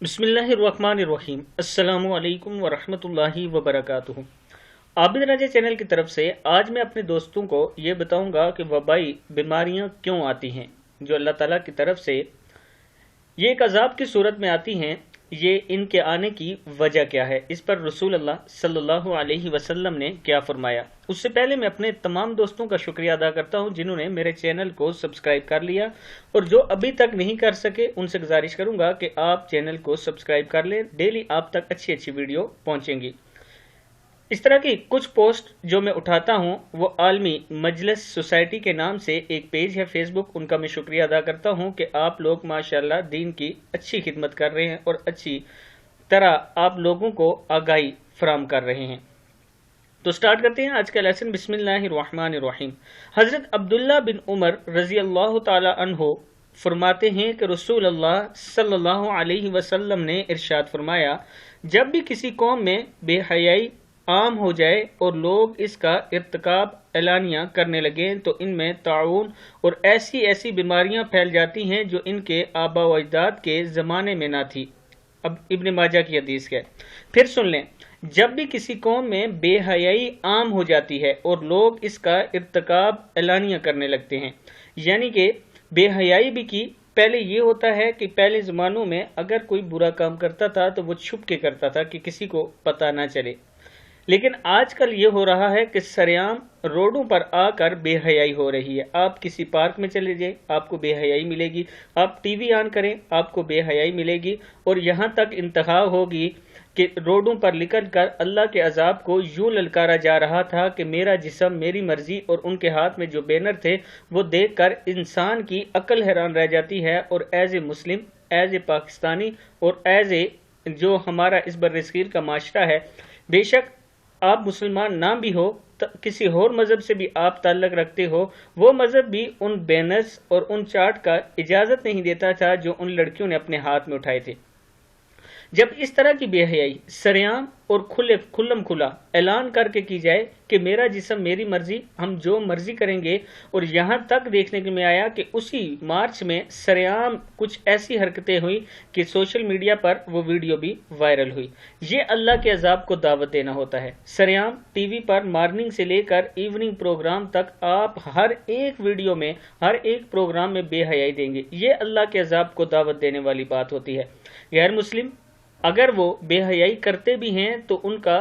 बिस्मिल्लाहिर्रहमानिर्रहीम। अस्सलामु अलैकुम वरहमतुल्लाहि वबरकातुहू। आबिद राजा चैनल की तरफ से आज मैं अपने दोस्तों को ये बताऊंगा कि वबाई बीमारियां क्यों आती हैं, जो अल्लाह ताला की तरफ से ये एक अजाब की सूरत में आती हैं। ये इनके आने की वजह क्या है, इस पर रसूल अल्लाह सल्लल्लाहु अलैहि वसल्लम ने क्या फरमाया। उससे पहले मैं अपने तमाम दोस्तों का शुक्रिया अदा करता हूं जिन्होंने मेरे चैनल को सब्सक्राइब कर लिया, और जो अभी तक नहीं कर सके उनसे गुजारिश करूंगा कि आप चैनल को सब्सक्राइब कर लें। डेली आप तक अच्छी अच्छी वीडियो पहुंचेंगी। इस तरह की कुछ पोस्ट जो मैं उठाता हूं वो आलमी मजलिस सोसाइटी के नाम से एक पेज है फेसबुक, उनका मैं शुक्रिया अदा करता हूं कि आप लोग माशाल्लाह दीन की अच्छी खिदमत कर रहे हैं और अच्छी तरह आप लोगों को आगाही फराम कर रहे हैं। तो स्टार्ट करते हैं आज का लेसन। बिस्मिल्लाहिर्रहमानिर्रहीम। हजरत अब्दुल्ला बिन उमर रजी अल्लाह ताला अन्हो फरमाते हैं कि रसूल अल्लाह सल्लल्लाहु अलैहि वसल्लम ने इरशाद फरमाया, जब भी किसी कौम में बेहयाई आम हो जाए और लोग इसका इर्तिकाब एलानिया करने लगें तो इनमें ताउन और ऐसी ऐसी बीमारियां फैल जाती हैं जो इनके आबा व अजदाद के ज़माने में ना थी। अब इब्न माजा की हदीस है। फिर सुन लें, जब भी किसी कौम में बेहयाई आम हो जाती है और लोग इसका इर्तिकाब एलानिया करने लगते हैं, यानी कि बेहयाई भी की। पहले ये होता है कि पहले ज़मानों में अगर कोई बुरा काम करता था तो वो छुप के करता था कि किसी को पता ना चले, लेकिन आजकल ये हो रहा है कि सरेआम रोडों पर आकर बेहयाई हो रही है। आप किसी पार्क में चले जाए आपको बेहयाई मिलेगी, आप टीवी ऑन करें आपको बेहयाई मिलेगी, और यहाँ तक इंतहा होगी कि रोडों पर निकल कर अल्लाह के अजाब को यूं ललकारा जा रहा था कि मेरा जिस्म मेरी मर्जी, और उनके हाथ में जो बैनर थे वो देखकर इंसान की अकल हैरान रह जाती है। और as a Muslim, as a Pakistani और एज ए जो हमारा इस बर्रसगीर का माशरा है, बेशक आप मुसलमान ना भी हो, किसी और मजहब से भी आप ताल्लुक रखते हो, वो मजहब भी उन बैनर्स और उन चार्ट का इजाजत नहीं देता था जो उन लड़कियों ने अपने हाथ में उठाए थे। जब इस तरह की बेहयाई सरेआम और खुल्लम खुला ऐलान करके की जाए कि मेरा जिस्म मेरी मर्जी, हम जो मर्जी करेंगे, और यहाँ तक देखने में आया कि उसी मार्च में सरेआम कुछ ऐसी हरकतें हुई कि सोशल मीडिया पर वो वीडियो भी वायरल हुई। ये अल्लाह के अजाब को दावत देना होता है। सरेआम टीवी पर मॉर्निंग से लेकर इवनिंग प्रोग्राम तक आप हर एक वीडियो में, हर एक प्रोग्राम में बेहयाई देंगे। ये अल्लाह के अजाब को दावत देने वाली बात होती है। गैर मुस्लिम अगर वो बेहयाई करते भी हैं तो उनका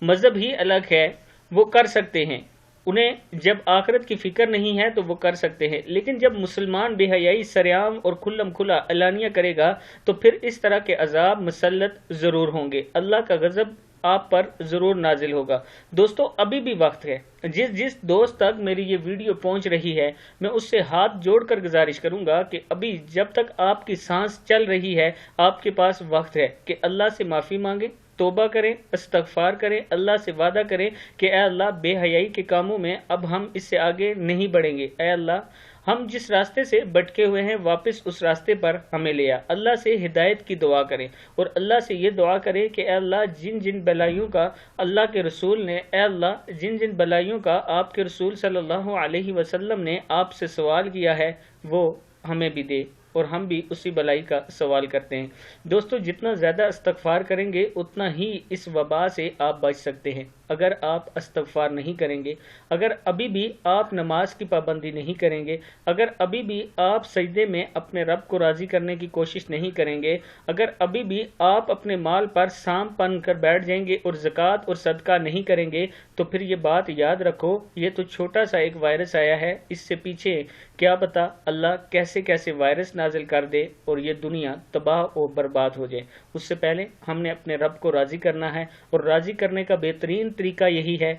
मजहब ही अलग है, वो कर सकते हैं। उन्हें जब आखिरत की फिक्र नहीं है तो वो कर सकते हैं, लेकिन जब मुसलमान बेहयाई सरेआम और खुल्लम खुला एलानिया करेगा तो फिर इस तरह के अजाब मुसल्लत जरूर होंगे। अल्लाह का गजब आप पर जरूर नाजिल होगा। दोस्तों, अभी भी वक्त है। जिस दोस्त तक मेरी ये वीडियो पहुंच रही है, मैं उससे हाथ जोड़कर गुजारिश करूंगा कि अभी जब तक आपकी सांस चल रही है आपके पास वक्त है कि अल्लाह से माफ़ी मांगे, तौबा करें, इस्तगफार करें, अल्लाह से वादा करें कि ऐ अल्लाह बेहयाई के कामों में अब हम इससे आगे नहीं बढ़ेंगे। ऐ अल्लाह, हम जिस रास्ते से भटके हुए हैं वापस उस रास्ते पर हमें ले आ। अल्लाह से हिदायत की दुआ करें और अल्लाह से ये दुआ करें कि ऐ अल्लाह जिन जिन बलाइयों का अल्लाह के रसूल ने, ऐ अल्लाह जिन जिन बलाइयों का आपके रसूल सल्लल्लाहु अलैहि वसल्लम ने आपसे सवाल किया है वो हमें भी दे, और हम भी उसी बलाई का सवाल करते हैं। दोस्तों, जितना ज़्यादा इस्तगफार करेंगे उतना ही इस वबा से आप बच सकते हैं। अगर आप इस्तगफार नहीं करेंगे, अगर अभी भी आप नमाज की पाबंदी नहीं करेंगे, अगर अभी भी आप सजदे में अपने रब को राज़ी करने की कोशिश नहीं करेंगे, अगर अभी भी आप अपने माल पर सांप बन कर बैठ जाएंगे और ज़कात और सदका नहीं करेंगे, तो फिर ये बात याद रखो, ये तो छोटा सा एक वायरस आया है, इससे पीछे क्या पता अल्लाह कैसे कैसे वायरस नाजिल कर दे और ये दुनिया तबाह और बर्बाद हो जाए। उससे पहले हमने अपने रब को राज़ी करना है, और राज़ी करने का बेहतरीन तरीका यही है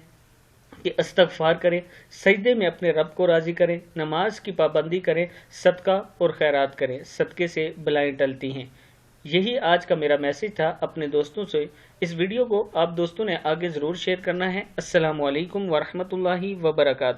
कि इस्तगफार करें, सजदे में अपने रब को राज़ी करें, नमाज की पाबंदी करें, सदका और खैरात करें। सदके से बलाएं टलती हैं। यही आज का मेरा मैसेज था अपने दोस्तों से। इस वीडियो को आप दोस्तों ने आगे ज़रूर शेयर करना है। अस्सलामु अलैकुम वरहमतुल्लाहि वबरकातुहू।